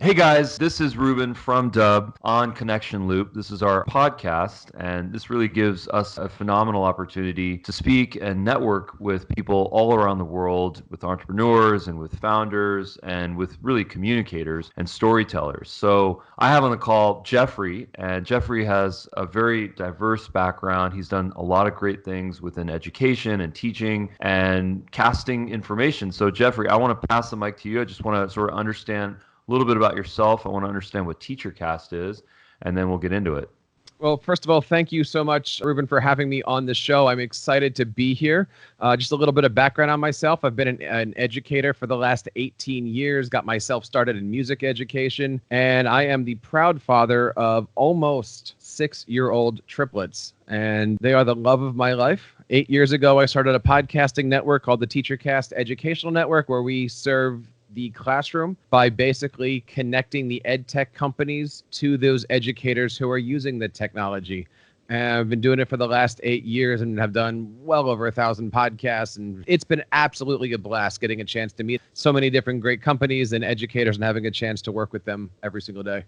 Hey guys, this is Ruben from Dub on Connection Loop. This is our podcast, and this really gives us a phenomenal opportunity to speak and network with people all around the world, with entrepreneurs and with founders and with really communicators and storytellers. So I have on the call Jeffrey, and Jeffrey has a very diverse background. He's done a lot of great things within education and teaching and casting information. So Jeffrey, I want to pass the mic to you. I just want to sort of understand a little bit about yourself. I want to understand what TeacherCast is, and then we'll get into it. Well, first of all, thank you so much, Ruben, for having me on the show. I'm excited to be here. Just a little bit of background on myself. I've been an educator for the last 18 years, got myself started in music education, and I am the proud father of almost 6-year-old triplets, and they are the love of my life. 8 years ago, I started a podcasting network called the TeacherCast Educational Network, where we serve the classroom by basically connecting the edtech companies to those educators who are using the technology. And I've been doing it for the last 8 years and have done well over 1,000 podcasts. And it's been absolutely a blast getting a chance to meet so many different great companies and educators and having a chance to work with them every single day.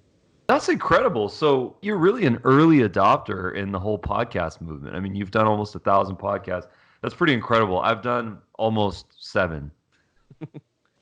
That's incredible. So you're really an early adopter in the whole podcast movement. I mean, you've done almost 1,000 podcasts. That's pretty incredible. I've done almost 7.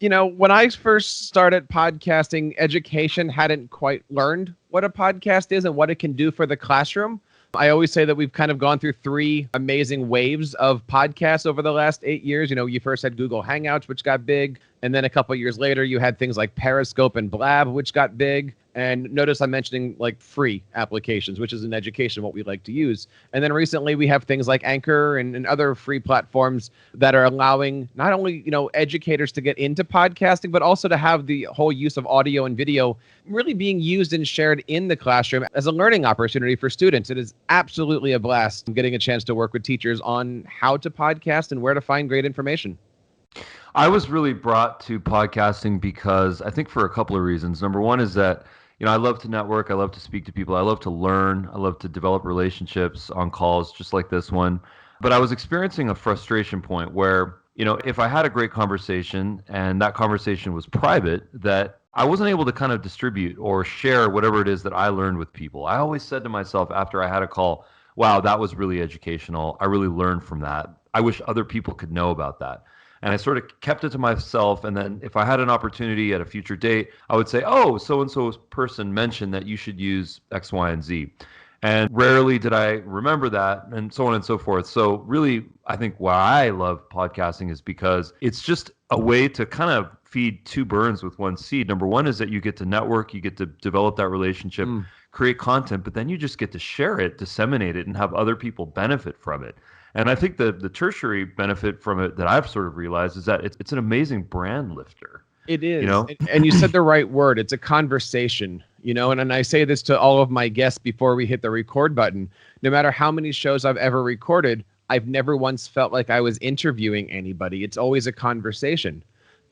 You know, when I first started podcasting, education hadn't quite learned what a podcast is and what it can do for the classroom. I always say that we've kind of gone through 3 amazing waves of podcasts over the last 8 years. You know, you first had Google Hangouts, which got big. And then a couple of years later, you had things like Periscope and Blab, which got big. And notice I'm mentioning like free applications, which is in education what we like to use. And then recently we have things like Anchor and other free platforms that are allowing not only, you know, educators to get into podcasting, but also to have the whole use of audio and video really being used and shared in the classroom as a learning opportunity for students. It is absolutely a blast getting a chance to work with teachers on how to podcast and where to find great information. I was really brought to podcasting because I think for a couple of reasons. Number one is that, you know, I love to network. I love to speak to people. I love to learn. I love to develop relationships on calls just like this one. But I was experiencing a frustration point where, you know, if I had a great conversation and that conversation was private, that I wasn't able to kind of distribute or share whatever it is that I learned with people. I always said to myself after I had a call, wow, that was really educational. I really learned from that. I wish other people could know about that. And I sort of kept it to myself. And then if I had an opportunity at a future date, I would say, oh, so-and-so person mentioned that you should use X, Y, and Z. And rarely did I remember that, and so on and so forth. So really, I think why I love podcasting is because it's just a way to kind of feed 2 birds with one seed. Number one is that you get to network, you get to develop that relationship, create content, but then you just get to share it, disseminate it, and have other people benefit from it. And I think the tertiary benefit from it that I've sort of realized is that it's an amazing brand lifter. It is. You know? And you said the right word. It's a conversation, you know, and I say this to all of my guests before we hit the record button. No matter how many shows I've ever recorded, I've never once felt like I was interviewing anybody. It's always a conversation.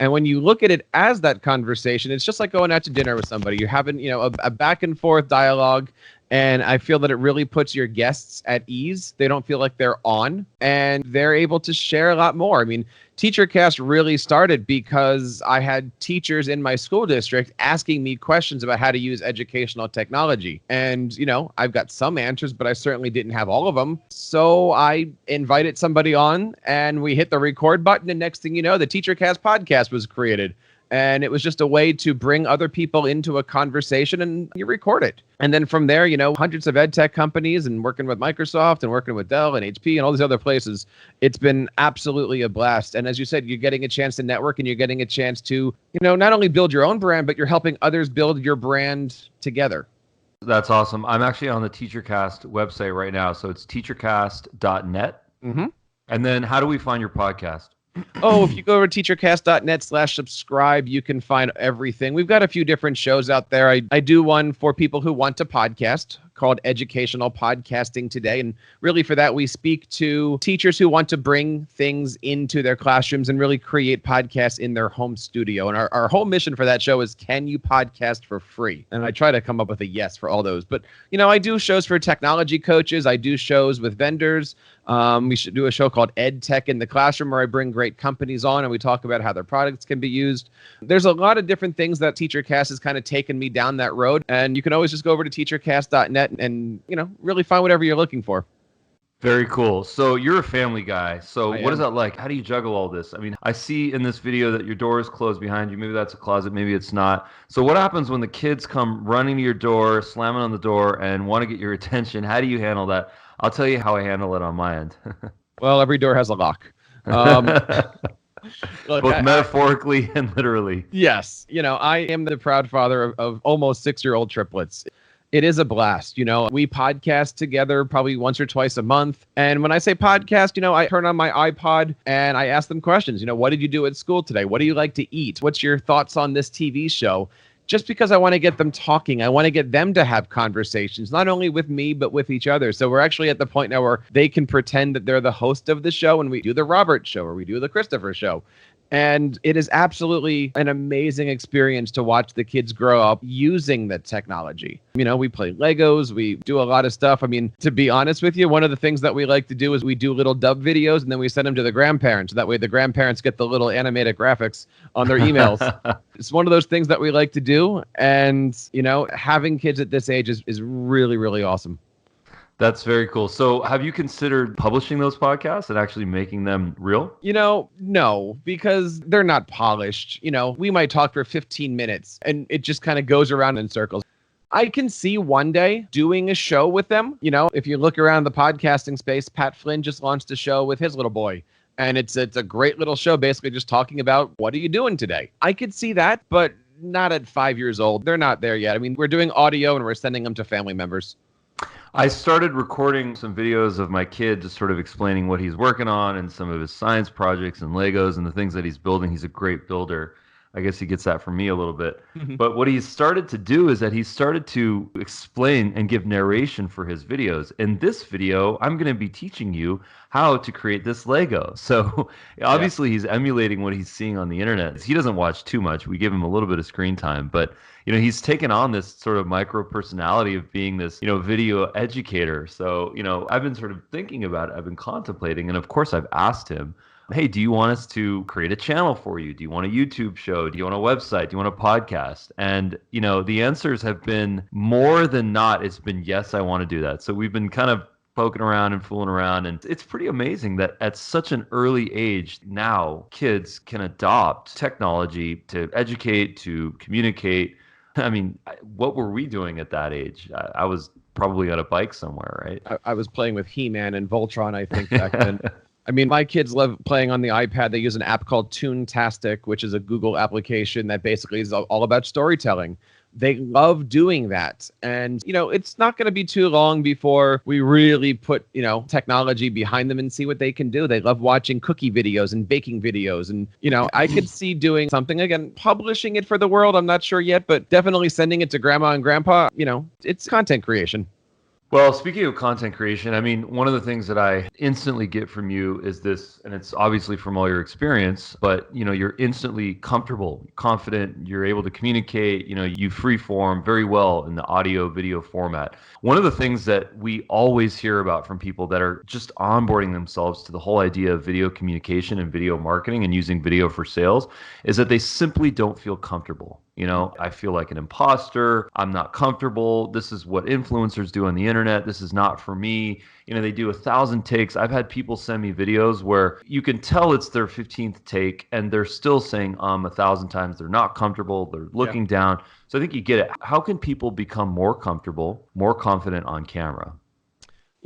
And when you look at it as that conversation, it's just like going out to dinner with somebody. You're having, you know, a back and forth dialogue. And I feel that it really puts your guests at ease. They don't feel like they're on, and they're able to share a lot more. I mean, TeacherCast really started because I had teachers in my school district asking me questions about how to use educational technology. And, you know, I've got some answers, but I certainly didn't have all of them. So I invited somebody on and we hit the record button. And next thing you know, the TeacherCast podcast was created. And it was just a way to bring other people into a conversation and you record it. And then from there, you know, hundreds of ed tech companies and working with Microsoft and working with Dell and HP and all these other places. It's been absolutely a blast. And as you said, you're getting a chance to network and you're getting a chance to, you know, not only build your own brand, but you're helping others build your brand together. That's awesome. I'm actually on the TeacherCast website right now. So it's teachercast.net. Mm-hmm. And then how do we find your podcast? Oh, if you go over to teachercast.net/subscribe, you can find everything. We've got a few different shows out there. I do one for people who want to podcast called Educational Podcasting Today. And really for that, we speak to teachers who want to bring things into their classrooms and really create podcasts in their home studio. And our whole mission for that show is, can you podcast for free? And I try to come up with a yes for all those. But, I do shows for technology coaches. I do shows with vendors. We should do a show called EdTech in the Classroom, where I bring great companies on and we talk about how their products can be used. There's a lot of different things that TeacherCast has kind of taken me down that road. And you can always just go over to teachercast.net and, really find whatever you're looking for. Very cool. So you're a family guy. So I what is am. that like? How do you juggle all this? I mean, I see in this video that your door is closed behind you. Maybe that's a closet, maybe it's not. So what happens when the kids come running to your door, slamming on the door, and want to get your attention? How do you handle that? I'll tell you how I handle it on my end. Well, every door has a lock. Look, Both metaphorically and literally. yes. I am the proud father of almost 6-year-old triplets. It is a blast. We podcast together probably once or twice a month. And when I say podcast, I turn on my iPod and I ask them questions. What did you do at school today? What do you like to eat? What's your thoughts on this TV show? Just because I want to get them talking. I want to get them to have conversations, not only with me, but with each other. So we're actually at the point now where they can pretend that they're the host of the show and we do the Robert show or we do the Christopher show. And it is absolutely an amazing experience to watch the kids grow up using the technology. We play Legos, we do a lot of stuff. I mean, to be honest with you, one of the things that we like to do is we do little dub videos and then we send them to the grandparents. That way the grandparents get the little animated graphics on their emails. It's one of those things that we like to do. And, having kids at this age is really, really awesome. That's very cool. So have you considered publishing those podcasts and actually making them real? No, because they're not polished. We might talk for 15 minutes and it just kind of goes around in circles. I can see one day doing a show with them. If you look around the podcasting space, Pat Flynn just launched a show with his little boy. And it's a great little show, basically just talking about what are you doing today? I could see that, but not at 5 years old. They're not there yet. I mean, we're doing audio and we're sending them to family members. I started recording some videos of my kid just sort of explaining what he's working on and some of his science projects and Legos and the things that he's building. He's a great builder. I guess he gets that from me a little bit. But what he's started to do is that he's started to explain and give narration for his videos. In this video, I'm going to be teaching you how to create this Lego. So obviously he's emulating what he's seeing on the internet. He doesn't watch too much. We give him a little bit of screen time, but he's taken on this sort of micro personality of being this, video educator. So, I've been sort of thinking about it. I've been contemplating. And of course I've asked him, hey, do you want us to create a channel for you? Do you want a YouTube show? Do you want a website? Do you want a podcast? And, the answers have been more than not. It's been, yes, I want to do that. So we've been kind of poking around and fooling around. And it's pretty amazing that at such an early age now, kids can adopt technology to educate, to communicate. I mean, what were we doing at that age? I was probably on a bike somewhere, right? I was playing with He-Man and Voltron, I think, back then. I mean, my kids love playing on the iPad. They use an app called Toontastic, which is a Google application that basically is all about storytelling. They love doing that. And, it's not going to be too long before we really put, technology behind them and see what they can do. They love watching cookie videos and baking videos. And, I could see doing something, again, publishing it for the world. I'm not sure yet, but definitely sending it to grandma and grandpa. It's content creation. Well, speaking of content creation, I mean, one of the things that I instantly get from you is this, and it's obviously from all your experience, but, you're instantly comfortable, confident, you're able to communicate, you freeform very well in the audio video format. One of the things that we always hear about from people that are just onboarding themselves to the whole idea of video communication and video marketing and using video for sales is that they simply don't feel comfortable. I feel like an imposter. I'm not comfortable. This is what influencers do on the internet. This is not for me. They do 1,000 takes. I've had people send me videos where you can tell it's their 15th take and they're still saying 1,000 times. They're not comfortable. They're looking down. So I think you get it. How can people become more comfortable, more confident on camera?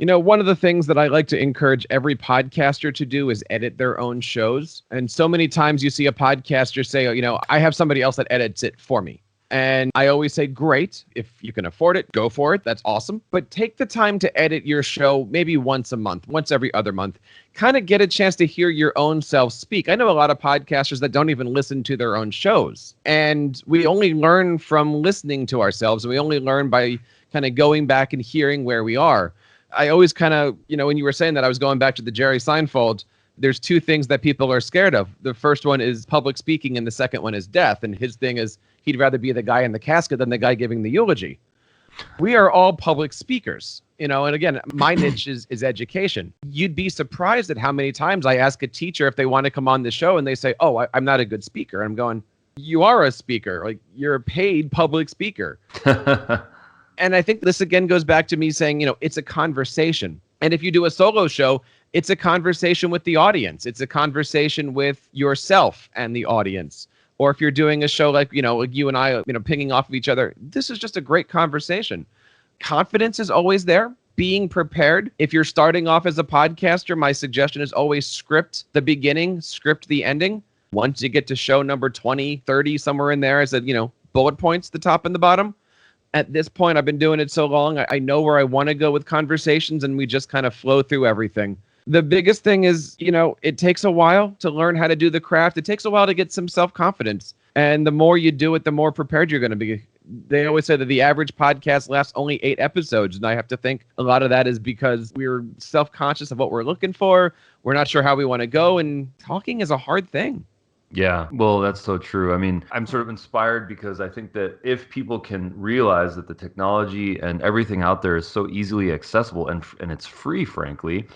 One of the things that I like to encourage every podcaster to do is edit their own shows. And so many times you see a podcaster say, I have somebody else that edits it for me. And I always say, great, if you can afford it, go for it. That's awesome. But take the time to edit your show maybe once a month, once every other month. Kind of get a chance to hear your own self speak. I know a lot of podcasters that don't even listen to their own shows. And we only learn from listening to ourselves. And we only learn by kind of going back and hearing where we are. I always kind of, when you were saying that, I was going back to the Jerry Seinfeld. There's two things that people are scared of. The first one is public speaking, and the second one is death. And his thing is he'd rather be the guy in the casket than the guy giving the eulogy. We are all public speakers, and again, my niche is education. You'd be surprised at how many times I ask a teacher if they want to come on the show and they say, oh, I'm not a good speaker. I'm going, you are a speaker. Like, you're a paid public speaker. And I think this again goes back to me saying, it's a conversation. And if you do a solo show, it's a conversation with the audience. It's a conversation with yourself and the audience. Or if you're doing a show like you and I, pinging off of each other, this is just a great conversation. Confidence is always there. Being prepared. If you're starting off as a podcaster, my suggestion is always script the beginning, script the ending. Once you get to show number 20, 30, somewhere in there, I said, bullet points, the top and the bottom. At this point, I've been doing it so long, I know where I want to go with conversations, and we just kind of flow through everything. The biggest thing is, it takes a while to learn how to do the craft. It takes a while to get some self-confidence. And the more you do it, the more prepared you're going to be. They always say that the average podcast lasts only 8 episodes. And I have to think a lot of that is because we're self-conscious of what we're looking for. We're not sure how we want to go. And talking is a hard thing. Yeah, well, that's so true. I mean, I'm sort of inspired because I think that if people can realize that the technology and everything out there is so easily accessible and it's free, frankly,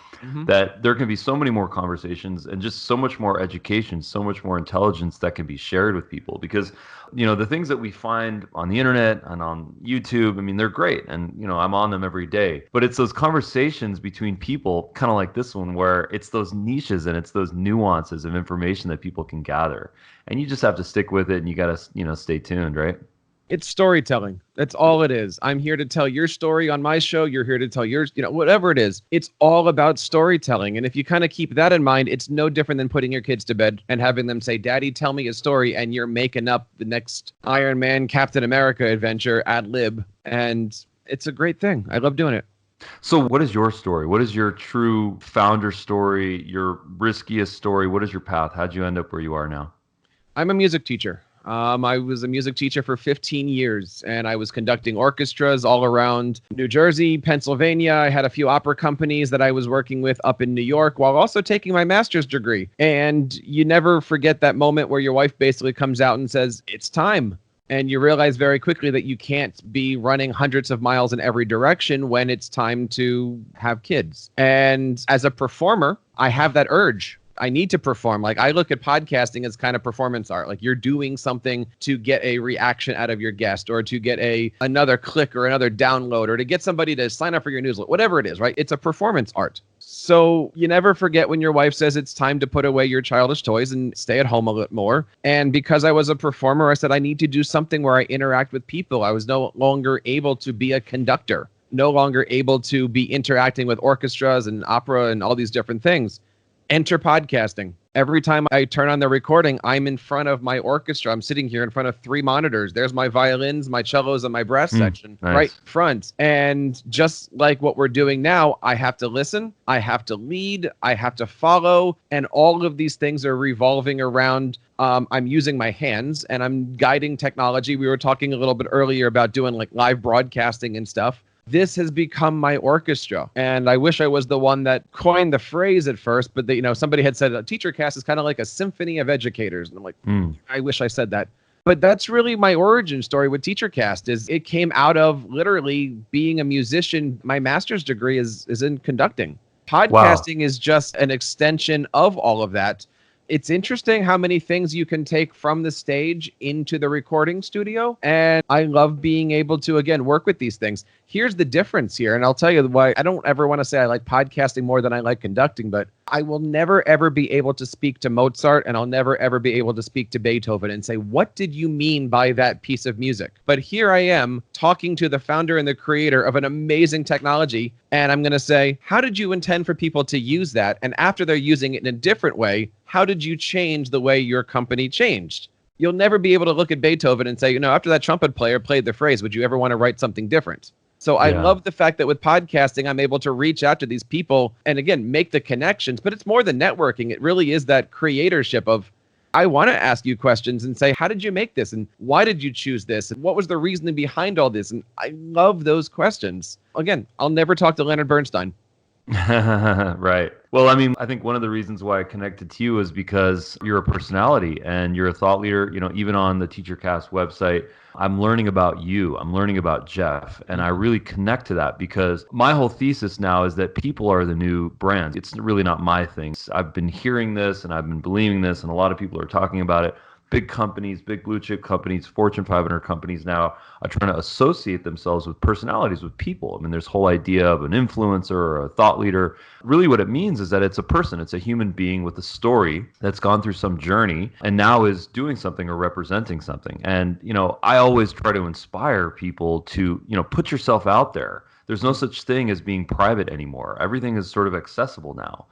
that there can be so many more conversations and just so much more education, so much more intelligence that can be shared with people. Because, the things that we find on the internet and on YouTube, I mean, they're great. And, I'm on them every day. But it's those conversations between people, kind of like this one, where it's those niches and it's those nuances of information that people can gather. And you just have to stick with it, and you got to, stay tuned, right? It's storytelling. That's all it is. I'm here to tell your story on my show. You're here to tell yours, whatever it is. It's all about storytelling. And if you kind of keep that in mind, it's no different than putting your kids to bed and having them say, Daddy, tell me a story. And you're making up the next Iron Man, Captain America adventure ad lib. And it's a great thing. I love doing it. So what is your story? What is your true founder story, your riskiest story? What is your path? How'd you end up where you are now? I'm a music teacher. I was a music teacher for 15 years, and I was conducting orchestras all around New Jersey, Pennsylvania. I had a few opera companies that I was working with up in New York while also taking my master's degree. And you never forget that moment where your wife basically comes out and says, it's time. And you realize very quickly that you can't be running hundreds of miles in every direction when it's time to have kids. And as a performer, I have that urge. I need to perform. Like, I look at podcasting as kind of performance art. Like, you're doing something to get a reaction out of your guest, or to get another click or another download, or to get somebody to sign up for your newsletter, whatever it is, right? It's a performance art. So you never forget when your wife says it's time to put away your childish toys and stay at home a little more. And because I was a performer, I said I need to do something where I interact with people. I was no longer able to be a conductor, no longer able to be interacting with orchestras and opera and all these different things. Enter podcasting. Every time I turn on the recording, I'm in front of my orchestra. I'm sitting here in front of 3 monitors. There's my violins, my cellos, and my brass section right front. And just like what we're doing now, I have to listen, I have to lead, I have to follow, and all of these things are revolving around I'm using my hands and I'm guiding technology. We were talking a little bit earlier about doing like live broadcasting and stuff. This has become my orchestra. And I wish I was the one that coined the phrase at first, but somebody had said TeacherCast is kind of like a symphony of educators. And I'm like, I wish I said that. But that's really my origin story with TeacherCast. Is it came out of literally being a musician. My master's degree is in conducting. Podcasting is just an extension of all of that. It's interesting how many things you can take from the stage into the recording studio. And I love being able to, again, work with these things. Here's the difference here. And I'll tell you why. I don't ever want to say I like podcasting more than I like conducting, but I will never, ever be able to speak to Mozart, and I'll never, ever be able to speak to Beethoven and say, what did you mean by that piece of music? But here I am talking to the founder and the creator of an amazing technology. And I'm going to say, how did you intend for people to use that? And after they're using it in a different way, how did you change the way your company changed? You'll never be able to look at Beethoven and say, after that trumpet player played the phrase, would you ever want to write something different? So I love the fact that with podcasting, I'm able to reach out to these people and, again, make the connections. But it's more than networking. It really is that creatorship of, I want to ask you questions and say, how did you make this? And why did you choose this? And what was the reasoning behind all this? And I love those questions. Again, I'll never talk to Leonard Bernstein. Right. Well, I mean, I think one of the reasons why I connected to you is because you're a personality and you're a thought leader. Even on the TeacherCast website, I'm learning about you. I'm learning about Jeff. And I really connect to that because my whole thesis now is that people are the new brands. It's really not my thing. I've been hearing this and I've been believing this, and a lot of people are talking about it. Big companies, big blue chip companies, Fortune 500 companies now are trying to associate themselves with personalities, with people. I mean, there's whole idea of an influencer or a thought leader. Really what it means is that it's a person, it's a human being with a story that's gone through some journey and now is doing something or representing something. And, I always try to inspire people to, put yourself out there. There's no such thing as being private anymore. Everything is sort of accessible now.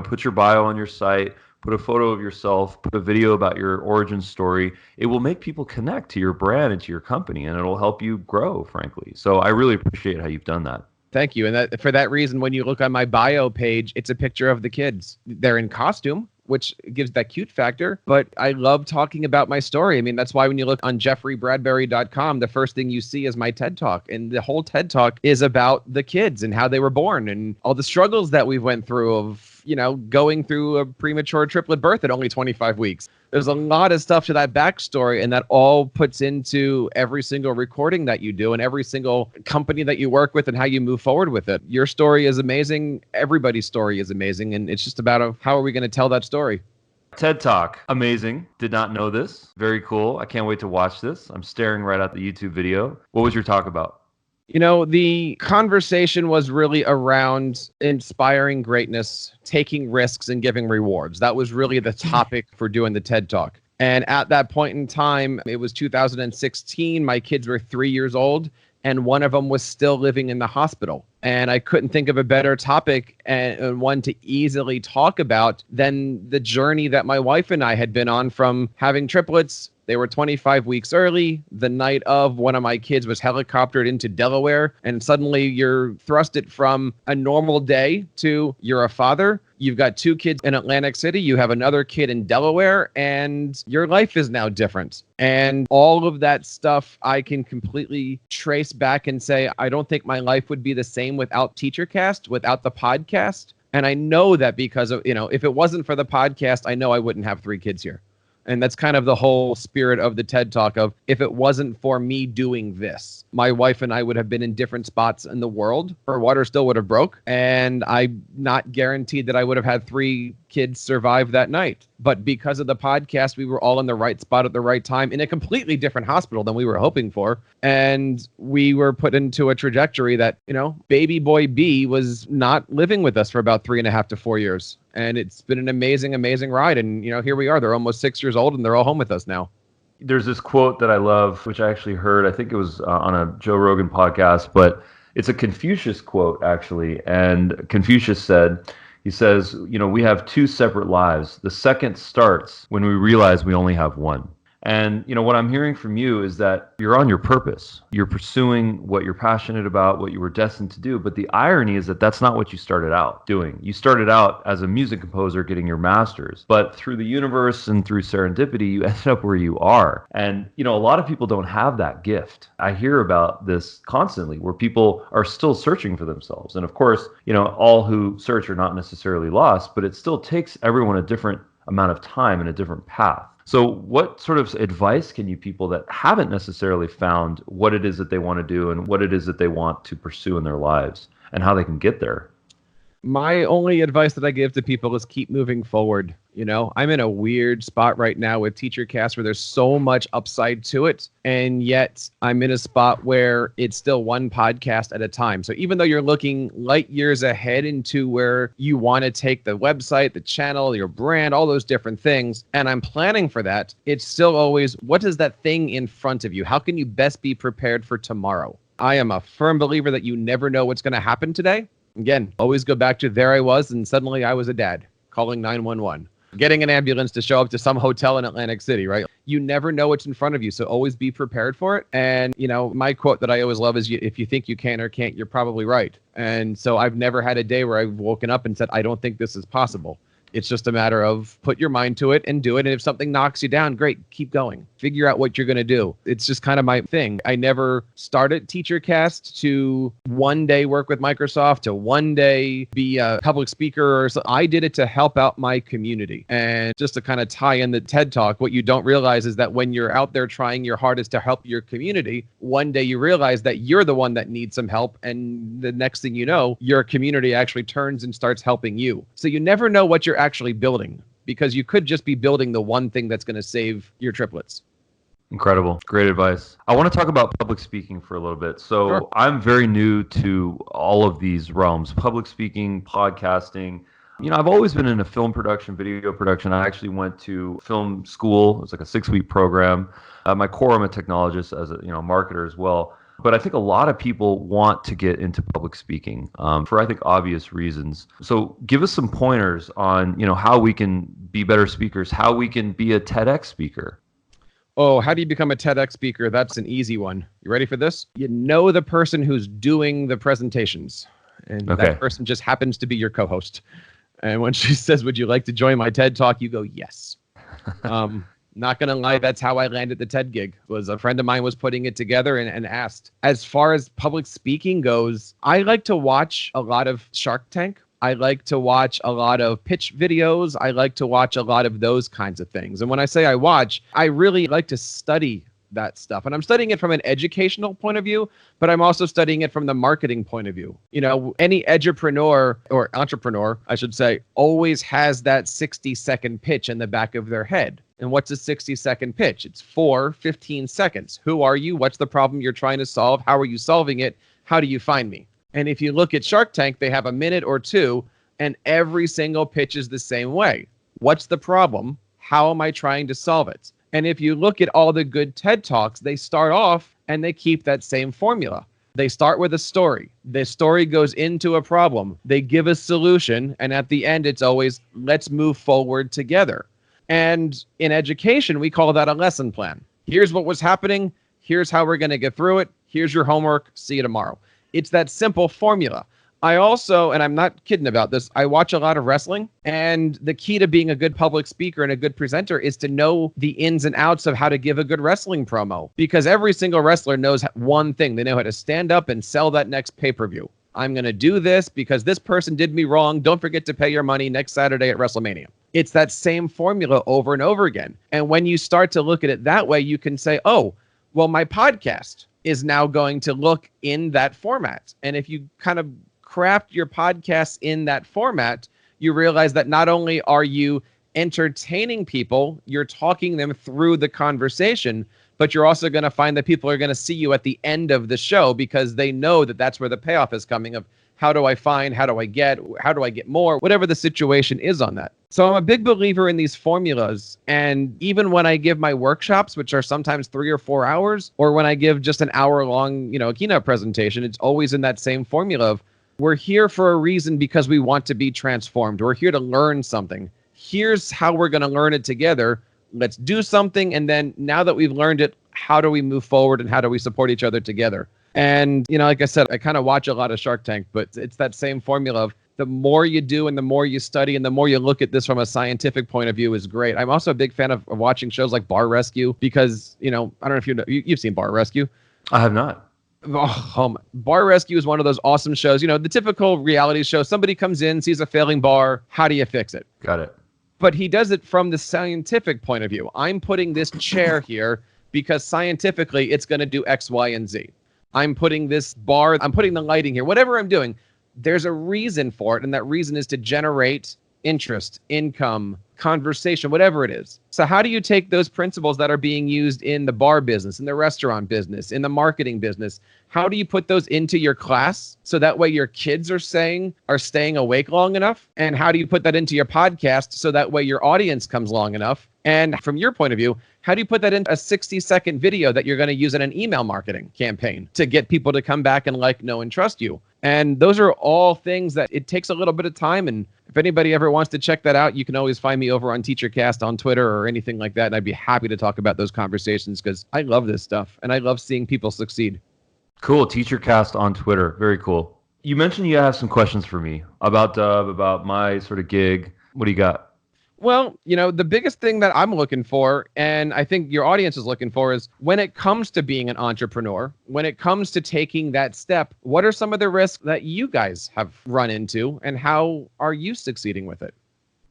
Put your bio on your site, put a photo of yourself, put a video about your origin story. It will make people connect to your brand and to your company, and it'll help you grow, frankly. So I really appreciate how you've done that. Thank you. And for that reason, when you look on my bio page, it's a picture of the kids. They're in costume, which gives that cute factor. But I love talking about my story. I mean, that's why when you look on jeffreybradbury.com, the first thing you see is my TED Talk. And the whole TED Talk is about the kids and how they were born and all the struggles that we went through of, going through a premature triplet birth at only 25 weeks. There's a lot of stuff to that backstory, and that all puts into every single recording that you do and every single company that you work with and how you move forward with it. Your story is amazing. Everybody's story is amazing. And it's just about how are we going to tell that story? TED Talk, amazing. Did not know this. Very cool. I can't wait to watch this. I'm staring right at the YouTube video. What was your talk about? The conversation was really around inspiring greatness, taking risks, and giving rewards. That was really the topic for doing the TED Talk. And at that point in time, it was 2016. My kids were 3 years old, and one of them was still living in the hospital. And I couldn't think of a better topic and one to easily talk about than the journey that my wife and I had been on from having triplets. They were 25 weeks early. The night of, one of my kids was helicoptered into Delaware, and suddenly you're thrusted from a normal day to you're a father. You've got 2 kids in Atlantic City. You have another kid in Delaware, and your life is now different. And all of that stuff I can completely trace back and say, I don't think my life would be the same without TeacherCast, without the podcast. And I know that because of, if it wasn't for the podcast, I know I wouldn't have 3 kids here. And that's kind of the whole spirit of the TED Talk of, if it wasn't for me doing this, my wife and I would have been in different spots in the world. Her water still would have broke. And I'm not guaranteed that I would have had 3 kids survive that night. But because of the podcast, we were all in the right spot at the right time in a completely different hospital than we were hoping for. And we were put into a trajectory that, baby boy B was not living with us for about 3.5 to 4 years. And it's been an amazing, amazing ride. And, here we are. They're almost 6 years old and they're all home with us now. There's this quote that I love, which I actually heard, I think it was on a Joe Rogan podcast, but it's a Confucius quote, actually. And Confucius said, he says, we have 2 separate lives. The second starts when we realize we only have one. And, what I'm hearing from you is that you're on your purpose. You're pursuing what you're passionate about, what you were destined to do. But the irony is that that's not what you started out doing. You started out as a music composer getting your master's. But through the universe and through serendipity, you ended up where you are. And, a lot of people don't have that gift. I hear about this constantly where people are still searching for themselves. And of course, all who search are not necessarily lost, but it still takes everyone a different amount of time and a different path. So what sort of advice can you people that haven't necessarily found what it is that they want to do and what it is that they want to pursue in their lives and how they can get there? My only advice that I give to people is keep moving forward. I'm in a weird spot right now with TeacherCast where there's so much upside to it. And yet I'm in a spot where it's still one podcast at a time. So even though you're looking light years ahead into where you want to take the website, the channel, your brand, all those different things, and I'm planning for that, it's still always, what is that thing in front of you? How can you best be prepared for tomorrow? I am a firm believer that you never know what's going to happen today. Again, always go back to there I was, and suddenly I was a dad calling 911, getting an ambulance to show up to some hotel in Atlantic City, right? You never know what's in front of you, so always be prepared for it. And, my quote that I always love is, if you think you can or can't, you're probably right. And so I've never had a day where I've woken up and said, I don't think this is possible. It's just a matter of put your mind to it and do it. And if something knocks you down, great, keep going. Figure out what you're going to do. It's just kind of my thing. I never started TeacherCast to one day work with Microsoft, to one day be a public speaker or something. I did it to help out my community. And just to kind of tie in the TED Talk, what you don't realize is that when you're out there trying your hardest to help your community, one day you realize that you're the one that needs some help. And the next thing you know, your community actually turns and starts helping you. So you never know what you're actually building, because you could just be building the one thing that's going to save your triplets. Incredible. Great advice. I want to talk about public speaking for a little bit. So Sure. I'm very new to all of these realms, public speaking, podcasting. I've always been in a film production, video production. I actually went to film school. It was like a 6-week program. My core, I'm a technologist as a marketer as well. But I think a lot of people want to get into public speaking for, I think, obvious reasons. So give us some pointers on, how we can be better speakers, how we can be a TEDx speaker. Oh, how do you become a TEDx speaker? That's an easy one. You ready for this? You know the person who's doing the presentations, and Okay. that person just happens to be your co-host. And when she says, "Would you like to join my TED Talk?" you go, "Yes." Not going to lie, that's how I landed the TED gig. Was a friend of mine was putting it together and asked. As far as public speaking goes, I like to watch a lot of Shark Tank. I like to watch a lot of pitch videos. I like to watch a lot of those kinds of things. And when I say I watch, I really like to study that stuff. And I'm studying it from an educational point of view, but I'm also studying it from the marketing point of view. Any edupreneur or entrepreneur, I should say, always has that 60-second pitch in the back of their head. And what's a 60-second pitch? It's 15 seconds. Who are you? What's the problem you're trying to solve? How are you solving it? How do you find me? And if you look at Shark Tank, they have a minute or two, and every single pitch is the same way. What's the problem? How am I trying to solve it? And if you look at all the good TED Talks, they start off and they keep that same formula. They start with a story. The story goes into a problem. They give a solution. And at the end, it's always, let's move forward together. And in education, we call that a lesson plan. Here's what was happening. Here's how we're going to get through it. Here's your homework. See you tomorrow. It's that simple formula. I also, and I'm not kidding about this, I watch a lot of wrestling, and the key to being a good public speaker and a good presenter is to know the ins and outs of how to give a good wrestling promo, because every single wrestler knows one thing. They know how to stand up and sell that next pay-per-view. I'm going to do this because this person did me wrong. Don't forget to pay your money next Saturday at WrestleMania. It's that same formula over and over again. And when you start to look at it that way, you can say, oh, well, my podcast is now going to look in that format. And if you kind of craft your podcast in that format, you realize that not only are you entertaining people, you're talking them through the conversation, but you're also going to find that people are going to see you at the end of the show because they know that that's where the payoff is coming of how do I find, how do I get more, whatever the situation is on that. So I'm a big believer in these formulas. And even when I give my workshops, which are sometimes 3 or 4 hours, or when I give just an hour long, keynote presentation, it's always in that same formula of we're here for a reason because we want to be transformed. We're here to learn something. Here's how we're going to learn it together. Let's do something. And then now that we've learned it, how do we move forward and how do we support each other together? And, like I said, I kind of watch a lot of Shark Tank, but it's that same formula of the more you do and the more you study and the more you look at this from a scientific point of view is great. I'm also a big fan of watching shows like Bar Rescue because, I don't know if you've seen Bar Rescue. I have not. Bar Rescue is one of those awesome shows. The typical reality show. Somebody comes in, sees a failing bar. How do you fix it? Got it. But he does it from the scientific point of view. I'm putting this chair here because scientifically it's going to do X, Y, and Z. I'm putting this bar, I'm putting the lighting here, whatever I'm doing, there's a reason for it. And that reason is to generate interest, income, conversation, whatever it is. So how do you take those principles that are being used in the bar business, in the restaurant business, in the marketing business? How do you put those into your class so that way your kids are staying awake long enough? And how do you put that into your podcast so that way your audience comes long enough? And from your point of view, how do you put that into a 60-second video that you're going to use in an email marketing campaign to get people to come back and like, know, and trust you? And those are all things that it takes a little bit of time. And if anybody ever wants to check that out, you can always find me over on TeacherCast on Twitter or anything like that. And I'd be happy to talk about those conversations because I love this stuff and I love seeing people succeed. Cool. TeacherCast on Twitter. Very cool. You mentioned you have some questions for me about Dub, about my sort of gig. What do you got? Well, the biggest thing that I'm looking for, and I think your audience is looking for, is when it comes to being an entrepreneur, when it comes to taking that step, what are some of the risks that you guys have run into, and how are you succeeding with it?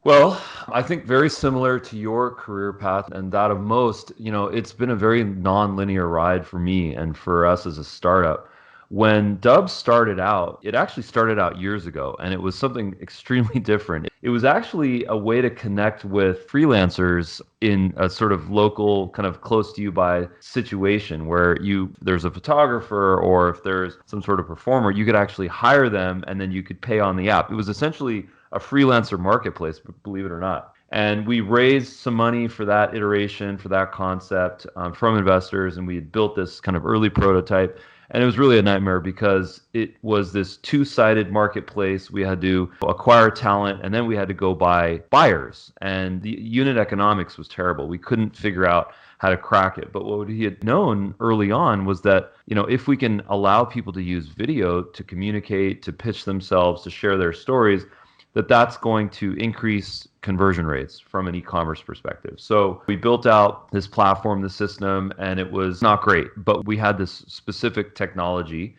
Well, I think very similar to your career path and that of most, it's been a very non-linear ride for me and for us as a startup. When Dub started out, it actually started out years ago, and it was something extremely different. It was actually a way to connect with freelancers in a sort of local, kind of close to you by situation where there's a photographer, or if there's some sort of performer, you could actually hire them and then you could pay on the app. It was essentially a freelancer marketplace, believe it or not. And we raised some money for that iteration, for that concept from investors, and we had built this kind of early prototype. And it was really a nightmare because it was this two-sided marketplace. We had to acquire talent, and then we had to go buy buyers. And the unit economics was terrible. We couldn't figure out how to crack it. But what he had known early on was that, if we can allow people to use video to communicate, to pitch themselves, to share their stories, that's going to increase conversion rates from an e-commerce perspective. So we built out this platform, the system, and it was not great, but we had this specific technology,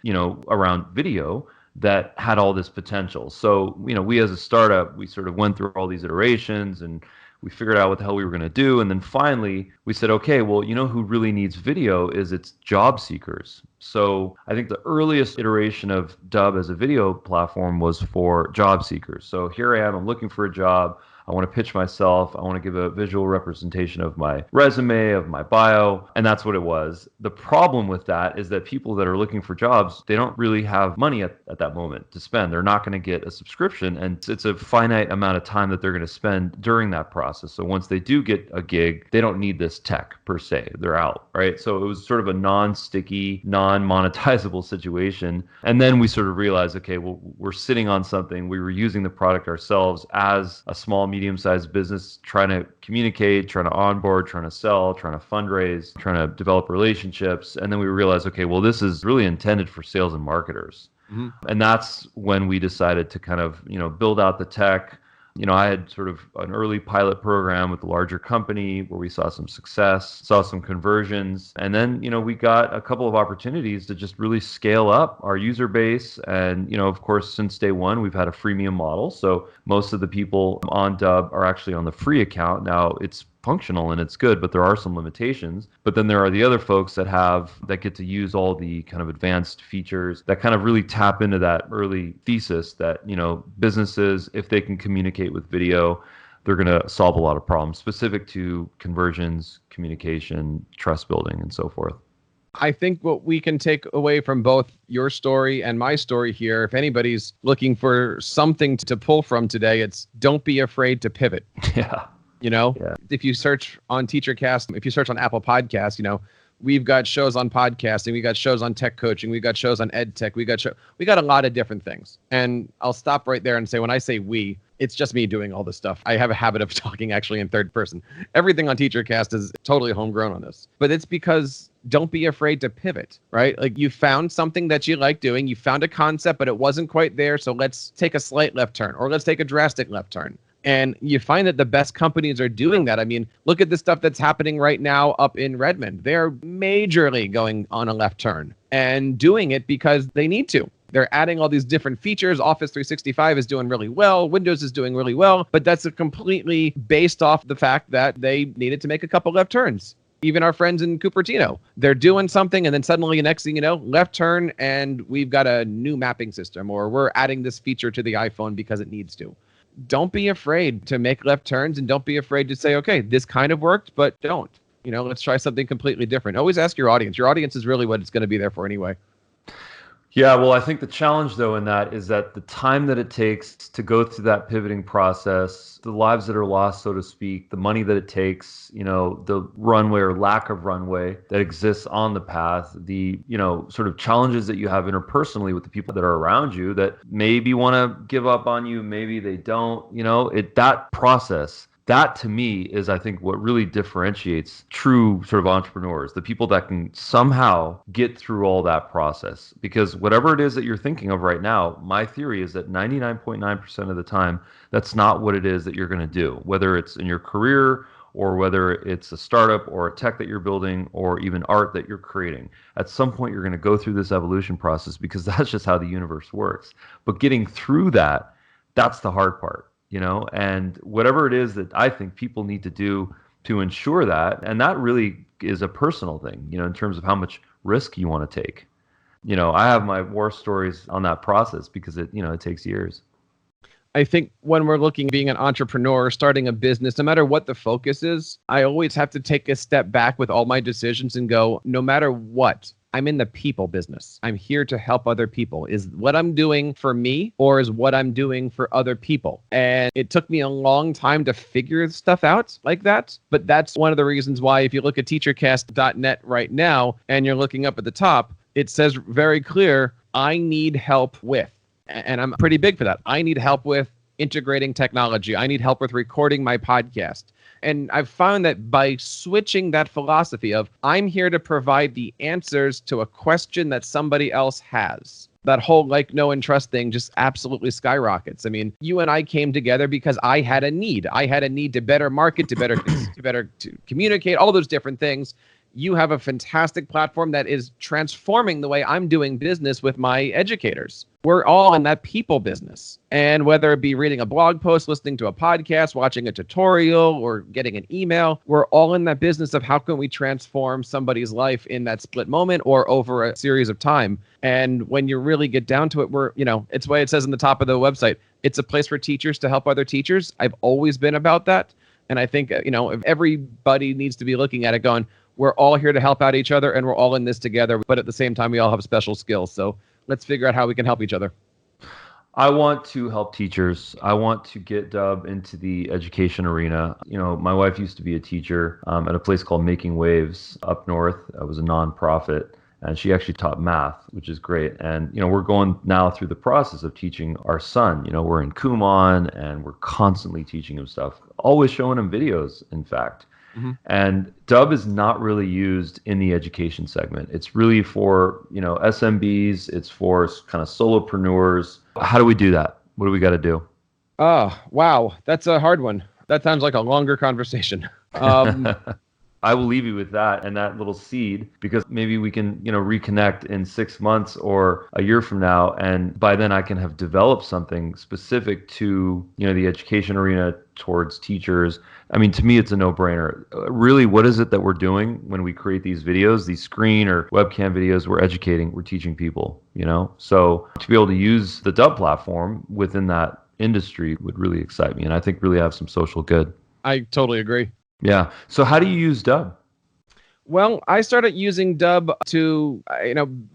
around video that had all this potential. So, we as a startup, we sort of went through all these iterations and we figured out what the hell we were going to do. And then finally we said, okay, well, who really needs video is it's job seekers. So I think the earliest iteration of Dub as a video platform was for job seekers. So here I am, I'm looking for a job. I want to pitch myself. I want to give a visual representation of my resume, of my bio, and that's what it was. The problem with that is that people that are looking for jobs, they don't really have money at that moment to spend. They're not going to get a subscription, and it's a finite amount of time that they're going to spend during that process. So once they do get a gig, they don't need this tech per se. They're out, right? So it was sort of a non-sticky, non-monetizable situation. And then we sort of realized, okay, well, we're sitting on something. We were using the product ourselves as a small, medium-sized business, trying to communicate, trying to onboard, trying to sell, trying to fundraise, trying to develop relationships. And then we realized, okay, well, this is really intended for sales and marketers. Mm-hmm. And that's when we decided to kind of, build out the tech. I had sort of an early pilot program with a larger company where we saw some success, saw some conversions. And then, we got a couple of opportunities to just really scale up our user base. And, of course, since day one, we've had a freemium model. So most of the people on Dub are actually on the free account. Now it's functional and it's good, but there are some limitations. But then there are the other folks that get to use all the kind of advanced features that kind of really tap into that early thesis that, businesses, if they can communicate with video, they're going to solve a lot of problems specific to conversions, communication, trust building, and so forth. I think what we can take away from both your story and my story here, if anybody's looking for something to pull from today, it's don't be afraid to pivot. Yeah. If you search on TeacherCast, if you search on Apple Podcasts, we've got shows on podcasting, we got shows on tech coaching, we got shows on edtech, we got a lot of different things. And I'll stop right there and say, when I say we, it's just me doing all this stuff. I have a habit of talking actually in third person. Everything on TeacherCast is totally homegrown on this. But it's because don't be afraid to pivot, right? Like you found something that you like doing, you found a concept, but it wasn't quite there. So let's take a slight left turn, or let's take a drastic left turn. And you find that the best companies are doing that. I mean, look at the stuff that's happening right now up in Redmond. They're majorly going on a left turn and doing it because they need to. They're adding all these different features. Office 365 is doing really well. Windows is doing really well. But that's completely based off the fact that they needed to make a couple left turns. Even our friends in Cupertino, they're doing something, and then suddenly, next thing you know, left turn, and we've got a new mapping system, or we're adding this feature to the iPhone because it needs to. Don't be afraid to make left turns, and don't be afraid to say, okay, this kind of worked, but don't. Let's try something completely different. Always ask your audience. Your audience is really what it's going to be there for anyway. Yeah, well, I think the challenge, though, in that is that the time that it takes to go through that pivoting process, the lives that are lost, so to speak, the money that it takes, the runway or lack of runway that exists on the path, the, sort of challenges that you have interpersonally with the people that are around you that maybe want to give up on you, maybe they don't, that process That to me is, I think, what really differentiates true sort of entrepreneurs, the people that can somehow get through all that process. Because whatever it is that you're thinking of right now, my theory is that 99.9% of the time, that's not what it is that you're going to do, whether it's in your career or whether it's a startup or a tech that you're building or even art that you're creating. At some point, you're going to go through this evolution process because that's just how the universe works. But getting through that, that's the hard part, and whatever it is that I think people need to do to ensure that, and that really is a personal thing, in terms of how much risk you want to take. I have my war stories on that process because it takes years. I think when we're looking at being an entrepreneur, starting a business, no matter what the focus is, I always have to take a step back with all my decisions and go, no matter what, I'm in the people business. I'm here to help other people. Is what I'm doing for me or is what I'm doing for other people? And it took me a long time to figure stuff out like that. But that's one of the reasons why if you look at TeacherCast.net right now and you're looking up at the top, it says very clear, I need help with. And I'm pretty big for that. I need help with integrating technology. I need help with recording my podcast. And I've found that by switching that philosophy of I'm here to provide the answers to a question that somebody else has, that whole like, know, and trust thing just absolutely skyrockets. I mean, you and I came together because I had a need. I had a need to better market, to communicate, all those different things. You have a fantastic platform that is transforming the way I'm doing business with my educators. We're all in that people business. And whether it be reading a blog post, listening to a podcast, watching a tutorial, or getting an email, we're all in that business of how can we transform somebody's life in that split moment or over a series of time. And when you really get down to it, it's the way it says in the top of the website. It's a place for teachers to help other teachers. I've always been about that. And I think, if everybody needs to be looking at it going, we're all here to help out each other and we're all in this together. But at the same time, we all have special skills. So let's figure out how we can help each other. I want to help teachers. I want to get Dub into the education arena. My wife used to be a teacher at a place called Making Waves up north. It was a nonprofit. And she actually taught math, which is great. And, we're going now through the process of teaching our son. We're in Kumon and we're constantly teaching him stuff, always showing him videos, in fact. Mm-hmm. And Dub is not really used in the education segment. It's really for, SMBs. It's for kind of solopreneurs. How do we do that? What do we got to do? Oh, wow. That's a hard one. That sounds like a longer conversation. I will leave you with that and that little seed, because maybe we can, reconnect in 6 months or a year from now. And by then I can have developed something specific to, the education arena towards teachers. I mean, to me, it's a no-brainer. Really, what is it that we're doing when we create these videos, these screen or webcam videos? We're educating, we're teaching people, So to be able to use the Dub platform within that industry would really excite me. And I think really have some social good. I totally agree. Yeah. So how do you use Dub? Well, I started using Dub to,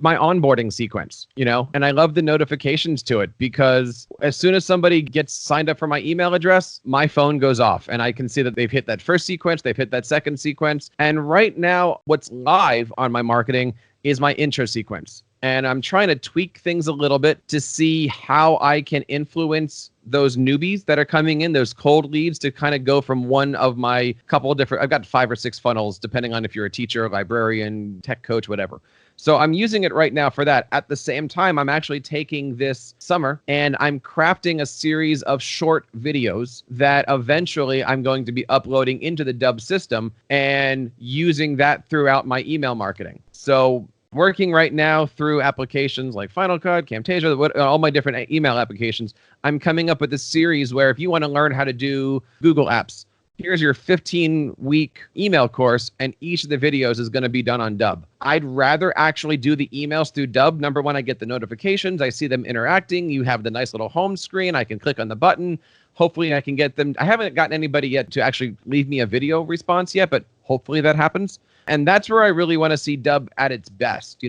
my onboarding sequence, and I love the notifications to it because as soon as somebody gets signed up for my email address, my phone goes off and I can see that they've hit that first sequence, they've hit that second sequence. And right now, what's live on my marketing is my intro sequence. And I'm trying to tweak things a little bit to see how I can influence those newbies that are coming in, those cold leads, to kind of go from one of my couple of different, I've got 5 or 6 funnels, depending on if you're a teacher, librarian, tech coach, whatever. So I'm using it right now for that. At the same time, I'm actually taking this summer and I'm crafting a series of short videos that eventually I'm going to be uploading into the Dub system and using that throughout my email marketing. So working right now through applications like Final Cut, Camtasia, all my different email applications, I'm coming up with a series where if you want to learn how to do Google Apps, here's your 15-week email course, and each of the videos is going to be done on Dub. I'd rather actually do the emails through Dub. Number one, I get the notifications. I see them interacting. You have the nice little home screen. I can click on the button. Hopefully I can get them. I haven't gotten anybody yet to actually leave me a video response yet, but hopefully that happens. And that's where I really want to see Dub at its best.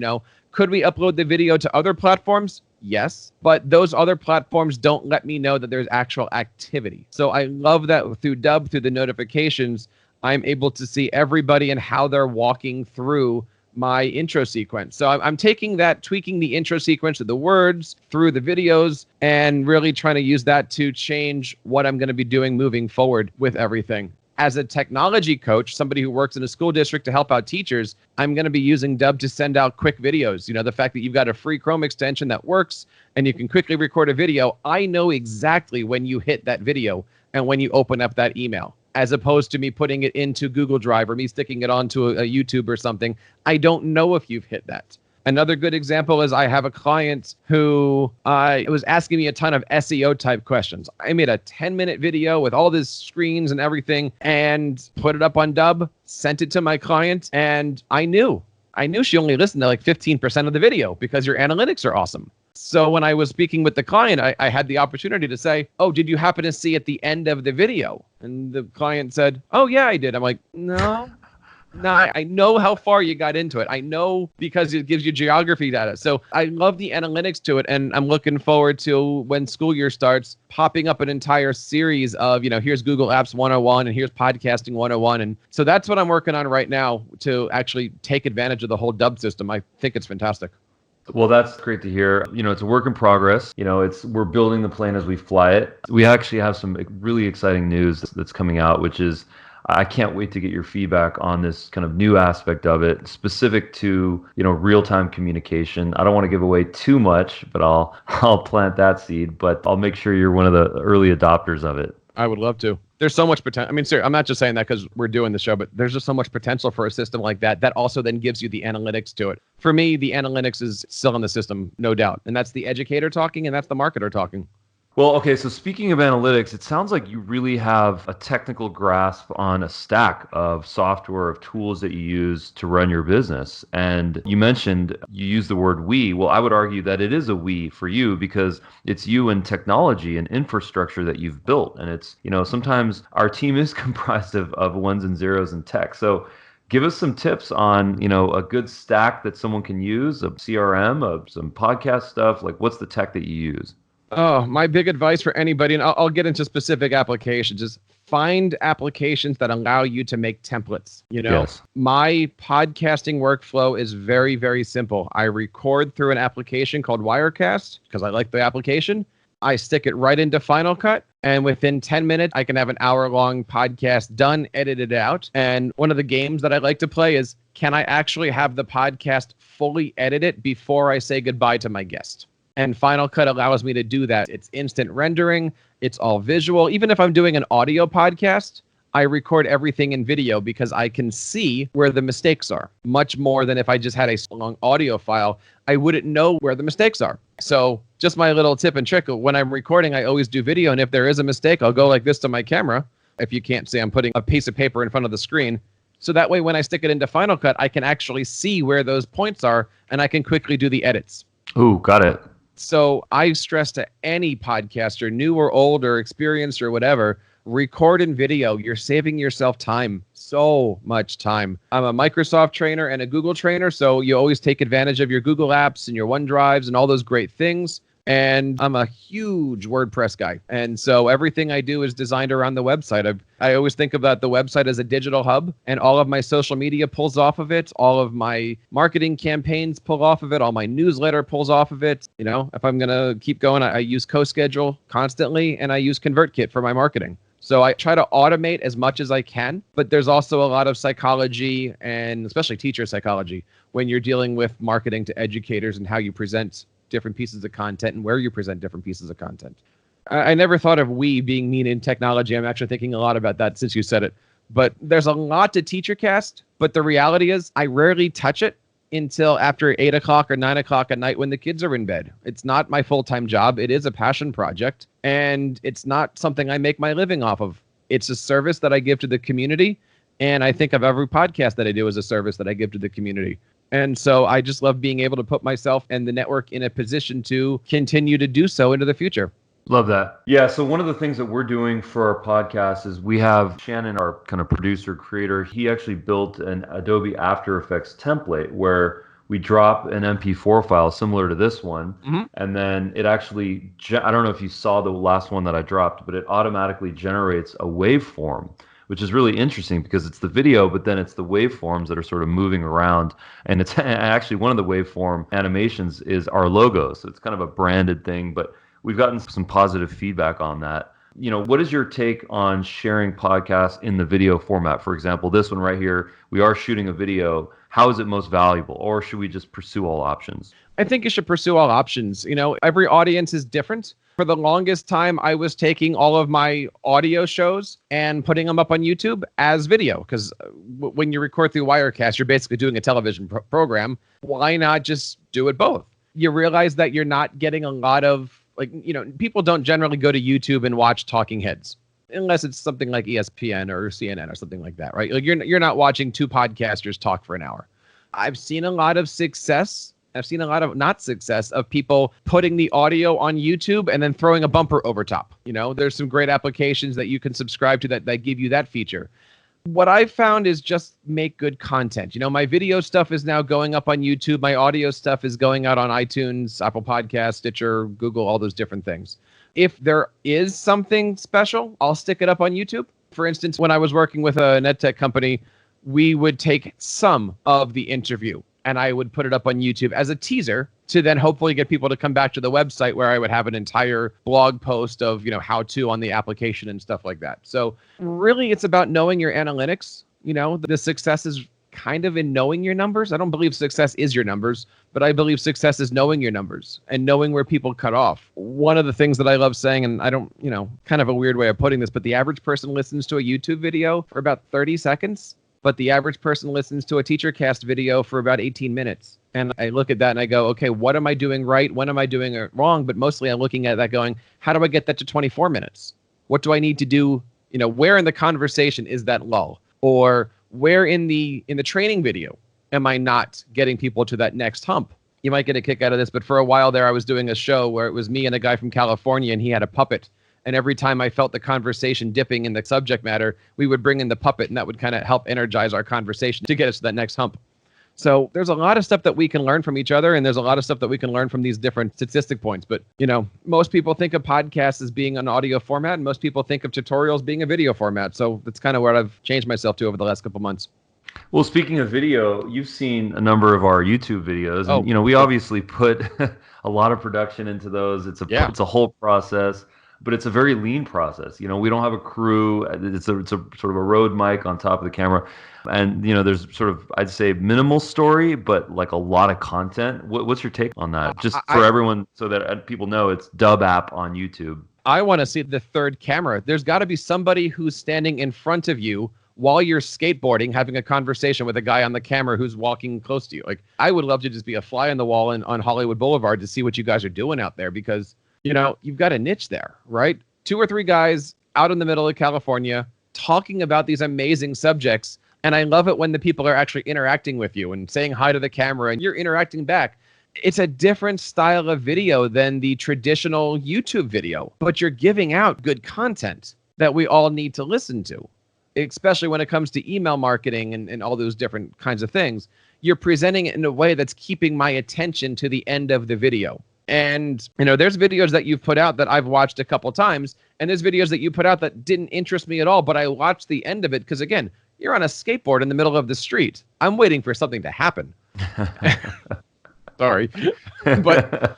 Could we upload the video to other platforms? Yes, but those other platforms don't let me know that there's actual activity. So I love that through Dub, through the notifications, I'm able to see everybody and how they're walking through my intro sequence. So I'm taking that, tweaking the intro sequence of the words through the videos, and really trying to use that to change what I'm going to be doing moving forward with everything. As a technology coach, somebody who works in a school district to help out teachers, I'm going to be using Dub to send out quick videos. The fact that you've got a free Chrome extension that works and you can quickly record a video, I know exactly when you hit that video and when you open up that email, as opposed to me putting it into Google Drive or me sticking it onto a YouTube or something. I don't know if you've hit that. Another good example is I have a client who was asking me a ton of SEO type questions. I made a 10-minute video with all these screens and everything and put it up on Dub, sent it to my client, and I knew she only listened to like 15% of the video because your analytics are awesome. So when I was speaking with the client, I had the opportunity to say, oh, did you happen to see at the end of the video? And the client said, oh, yeah, I did. I'm like, no. No, I know how far you got into it. I know because it gives you geography data. So I love the analytics to it. And I'm looking forward to when school year starts, popping up an entire series of, here's Google Apps 101 and here's Podcasting 101. And so that's what I'm working on right now to actually take advantage of the whole Dub system. I think it's fantastic. Well, that's great to hear. It's a work in progress. We're building the plane as we fly it. We actually have some really exciting news that's coming out, which is I can't wait to get your feedback on this kind of new aspect of it, specific to, real-time communication. I don't want to give away too much, but I'll plant that seed, but I'll make sure you're one of the early adopters of it. I would love to. There's so much potential. I mean, seriously, I'm not just saying that because we're doing the show, but there's just so much potential for a system like that that also then gives you the analytics to it. For me, the analytics is still in the system, no doubt. And that's the educator talking and that's the marketer talking. Well, okay, so speaking of analytics, it sounds like you really have a technical grasp on a stack of software, of tools that you use to run your business. And you mentioned you use the word we. Well, I would argue that it is a we for you because it's you and technology and infrastructure that you've built. And it's, sometimes our team is comprised of ones and zeros in tech. So give us some tips on, a good stack that someone can use, a CRM, some podcast stuff. Like, what's the tech that you use? Oh, my big advice for anybody, and I'll get into specific applications, is find applications that allow you to make templates. Yes. My podcasting workflow is very, very simple. I record through an application called Wirecast because I like the application. I stick it right into Final Cut, and within 10 minutes, I can have an hour-long podcast done, edited out. And one of the games that I like to play is, can I actually have the podcast fully edited before I say goodbye to my guest? And Final Cut allows me to do that. It's instant rendering. It's all visual. Even if I'm doing an audio podcast, I record everything in video because I can see where the mistakes are. Much more than if I just had a long audio file, I wouldn't know where the mistakes are. So just my little tip and trick, when I'm recording, I always do video. And if there is a mistake, I'll go like this to my camera. If you can't see, I'm putting a piece of paper in front of the screen. So that way, when I stick it into Final Cut, I can actually see where those points are and I can quickly do the edits. Ooh, got it. So I stress to any podcaster, new or old or experienced or whatever, record in video. You're saving yourself time, so much time. I'm a Microsoft trainer and a Google trainer, so you always take advantage of your Google Apps and your OneDrives and all those great things. And I'm a huge WordPress guy. And so everything I do is designed around the website. I always think about the website as a digital hub, and all of my social media pulls off of it. All of my marketing campaigns pull off of it. All my newsletter pulls off of it. If I'm going to keep going, I use CoSchedule constantly, and I use ConvertKit for my marketing. So I try to automate as much as I can, but there's also a lot of psychology, and especially teacher psychology, when you're dealing with marketing to educators and how you present different pieces of content and where you present different pieces of content. I never thought of we being mean in technology. I'm actually thinking a lot about that since you said it. But there's a lot to TeacherCast, but the reality is I rarely touch it until after 8 o'clock or 9 o'clock at night when the kids are in bed. It's not my full-time job. It is a passion project, and it's not something I make my living off of. It's a service that I give to the community, and I think of every podcast that I do as a service that I give to the community. And so I just love being able to put myself and the network in a position to continue to do so into the future. Love that. Yeah. So one of the things that we're doing for our podcast is we have Shannon, our kind of producer, creator. He actually built an Adobe After Effects template where we drop an MP4 file similar to this one. Mm-hmm. And then it actually, I don't know if you saw the last one that I dropped, but it automatically generates a waveform which is really interesting because it's the video, but then it's the waveforms that are sort of moving around. And it's actually one of the waveform animations is our logo. So it's kind of a branded thing, but we've gotten some positive feedback on that. What is your take on sharing podcasts in the video format? For example, this one right here, we are shooting a video. How is it most valuable? Or should we just pursue all options? I think you should pursue all options. Every audience is different. For the longest time, I was taking all of my audio shows and putting them up on YouTube as video, because when you record through Wirecast, you're basically doing a television program. Why not just do it both? You realize that you're not getting a lot of, people don't generally go to YouTube and watch talking heads unless it's something like ESPN or CNN or something like that, right? Like you're not watching two podcasters talk for an hour. I've seen a lot of success. I've seen a lot of not success of people putting the audio on YouTube and then throwing a bumper over top. There's some great applications that you can subscribe to that give you that feature. What I've found is just make good content. My video stuff is now going up on YouTube. My audio stuff is going out on iTunes, Apple Podcasts, Stitcher, Google, all those different things. If there is something special, I'll stick it up on YouTube. For instance, when I was working with an edtech company, we would take some of the interview and I would put it up on YouTube as a teaser to then hopefully get people to come back to the website where I would have an entire blog post of, how to on the application and stuff like that. So really it's about knowing your analytics. The success is kind of in knowing your numbers. I don't believe success is your numbers, but I believe success is knowing your numbers and knowing where people cut off. One of the things that I love saying, and I don't, kind of a weird way of putting this, but the average person listens to a YouTube video for about 30 seconds. But the average person listens to a TeacherCast video for about 18 minutes. And I look at that and I go, okay, what am I doing right? When am I doing it wrong? But mostly I'm looking at that going, how do I get that to 24 minutes? What do I need to do? Where in the conversation is that lull? Or where in the training video am I not getting people to that next hump? You might get a kick out of this, but for a while there, I was doing a show where it was me and a guy from California and he had a puppet. And every time I felt the conversation dipping in the subject matter, we would bring in the puppet and that would kind of help energize our conversation to get us to that next hump. So there's a lot of stuff that we can learn from each other. And there's a lot of stuff that we can learn from these different statistic points. But, most people think of podcasts as being an audio format and most people think of tutorials being a video format. So that's kind of what I've changed myself to over the last couple months. Well, speaking of video, you've seen a number of our YouTube videos. And, we obviously put a lot of production into those. It's a whole process. But it's a very lean process. We don't have a crew. It's a sort of a Rode mic on top of the camera. And, there's sort of, I'd say, minimal story, but like a lot of content. What's your take on that? Just for everyone so that people know, it's Dub App on YouTube. I want to see the third camera. There's got to be somebody who's standing in front of you while you're skateboarding, having a conversation with a guy on the camera who's walking close to you. Like, I would love to just be a fly on the wall on Hollywood Boulevard to see what you guys are doing out there because you've got a niche there, right? 2 or 3 guys out in the middle of California talking about these amazing subjects. And I love it when the people are actually interacting with you and saying hi to the camera and you're interacting back. It's a different style of video than the traditional YouTube video, but you're giving out good content that we all need to listen to, especially when it comes to email marketing and all those different kinds of things. You're presenting it in a way that's keeping my attention to the end of the video. And, there's videos that you've put out that I've watched a couple times, and there's videos that you put out that didn't interest me at all, but I watched the end of it because, again, you're on a skateboard in the middle of the street. I'm waiting for something to happen. Sorry. But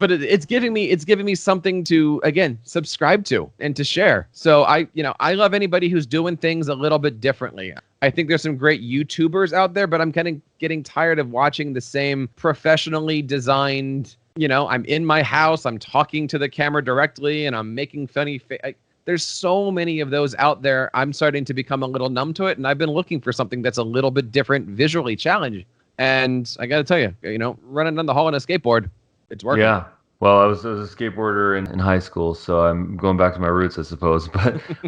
it's giving me something to, again, subscribe to and to share. So I love anybody who's doing things a little bit differently. I think there's some great YouTubers out there, but I'm kind of getting tired of watching the same professionally designed, I'm in my house, I'm talking to the camera directly and I'm making funny there's so many of those out there. I'm starting to become a little numb to it. And I've been looking for something that's a little bit different, visually challenging. And I got to tell you, running down the hall on a skateboard, it's working. Yeah. Well, I was a skateboarder in high school, so I'm going back to my roots, I suppose.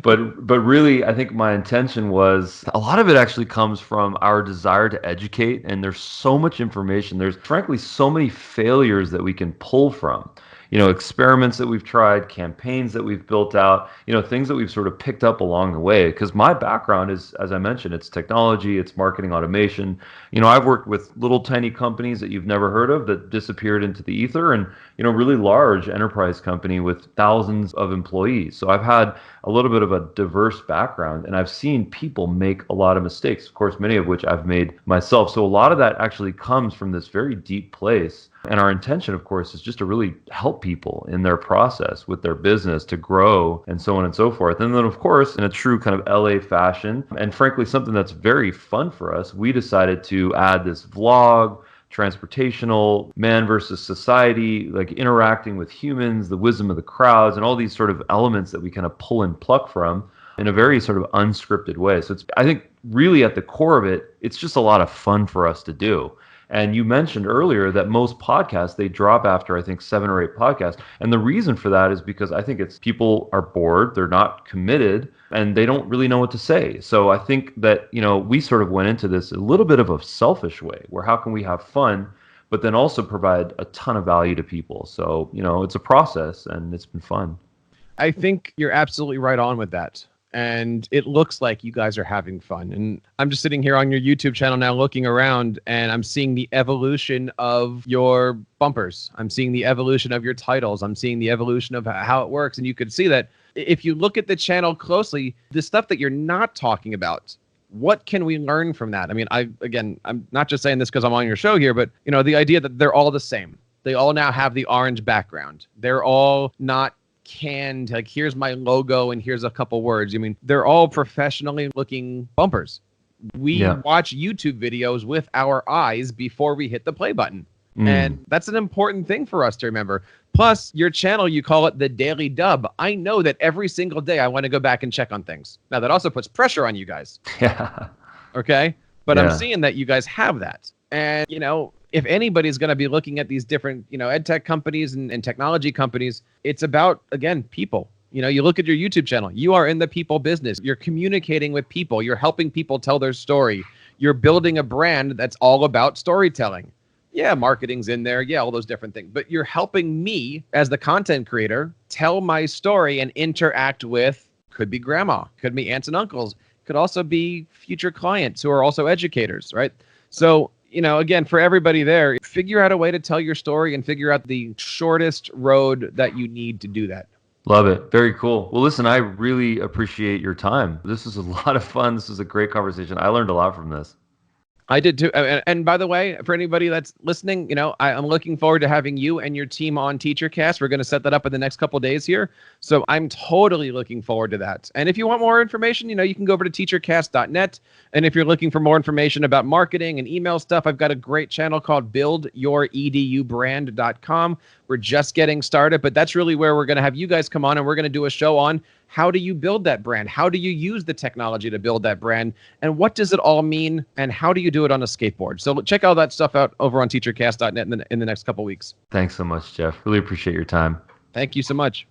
But really, I think my intention was a lot of it actually comes from our desire to educate. And there's so much information. There's frankly so many failures that we can pull from. experiments that we've tried, campaigns that we've built out, things that we've sort of picked up along the way. Because my background is, as I mentioned, it's technology, it's marketing automation. I've worked with little tiny companies that you've never heard of that disappeared into the ether, and really large enterprise company with thousands of employees. So I've had a little bit of a diverse background, and I've seen people make a lot of mistakes, of course, many of which I've made myself. So a lot of that actually comes from this very deep place. And our intention, of course, is just to really help people in their process with their business to grow and so on and so forth. And then, of course, in a true kind of LA fashion, and frankly, something that's very fun for us, we decided to add this vlog, transportational, man versus society, like interacting with humans, the wisdom of the crowds, and all these sort of elements that we kind of pull and pluck from in a very sort of unscripted way. So I think really at the core of it, it's just a lot of fun for us to do. And you mentioned earlier that most podcasts, they drop after, I think, 7 or 8 podcasts. And the reason for that is because I think it's people are bored, they're not committed, and they don't really know what to say. So I think that, we sort of went into this a little bit of a selfish way, where how can we have fun, but then also provide a ton of value to people. So, it's a process, and it's been fun. I think you're absolutely right on with that. And it looks like you guys are having fun. And I'm just sitting here on your YouTube channel now looking around, and I'm seeing the evolution of your bumpers. I'm seeing the evolution of your titles. I'm seeing the evolution of how it works. And you could see that if you look at the channel closely, the stuff that you're not talking about, what can we learn from that? I mean, I'm not just saying this because I'm on your show here, but the idea that they're all the same. They all now have the orange background. They're all not canned, like, here's my logo and here's a couple words. I mean, they're all professionally looking bumpers. We watch YouTube videos with our eyes before we hit the play button. And that's an important thing for us to remember. Plus, your channel, you call it the Daily Dub. I know that every single day I want to go back and check on things. Now, that also puts pressure on you guys. Yeah. Okay? But I'm seeing that you guys have that. And, if anybody's going to be looking at these different, edtech companies and technology companies, it's about, again, people. You look at your YouTube channel, you are in the people business. You're communicating with people. You're helping people tell their story. You're building a brand that's all about storytelling. Yeah, marketing's in there. Yeah, all those different things. But you're helping me as the content creator tell my story and interact with, could be grandma, could be aunts and uncles, could also be future clients who are also educators, right? So, again, for everybody there, figure out a way to tell your story and figure out the shortest road that you need to do that. Love it. Very cool. Well, listen, I really appreciate your time. This is a lot of fun. This is a great conversation. I learned a lot from this. I did too. And by the way, for anybody that's listening, I'm looking forward to having you and your team on TeacherCast. We're going to set that up in the next couple of days here. So I'm totally looking forward to that. And if you want more information, you can go over to teachercast.net. And if you're looking for more information about marketing and email stuff, I've got a great channel called buildyouredubrand.com. We're just getting started, but that's really where we're going to have you guys come on, and we're going to do a show on how do you build that brand? How do you use the technology to build that brand? And what does it all mean? And how do you do it on a skateboard? So check all that stuff out over on teachercast.net in the next couple of weeks. Thanks so much, Jeff. Really appreciate your time. Thank you so much.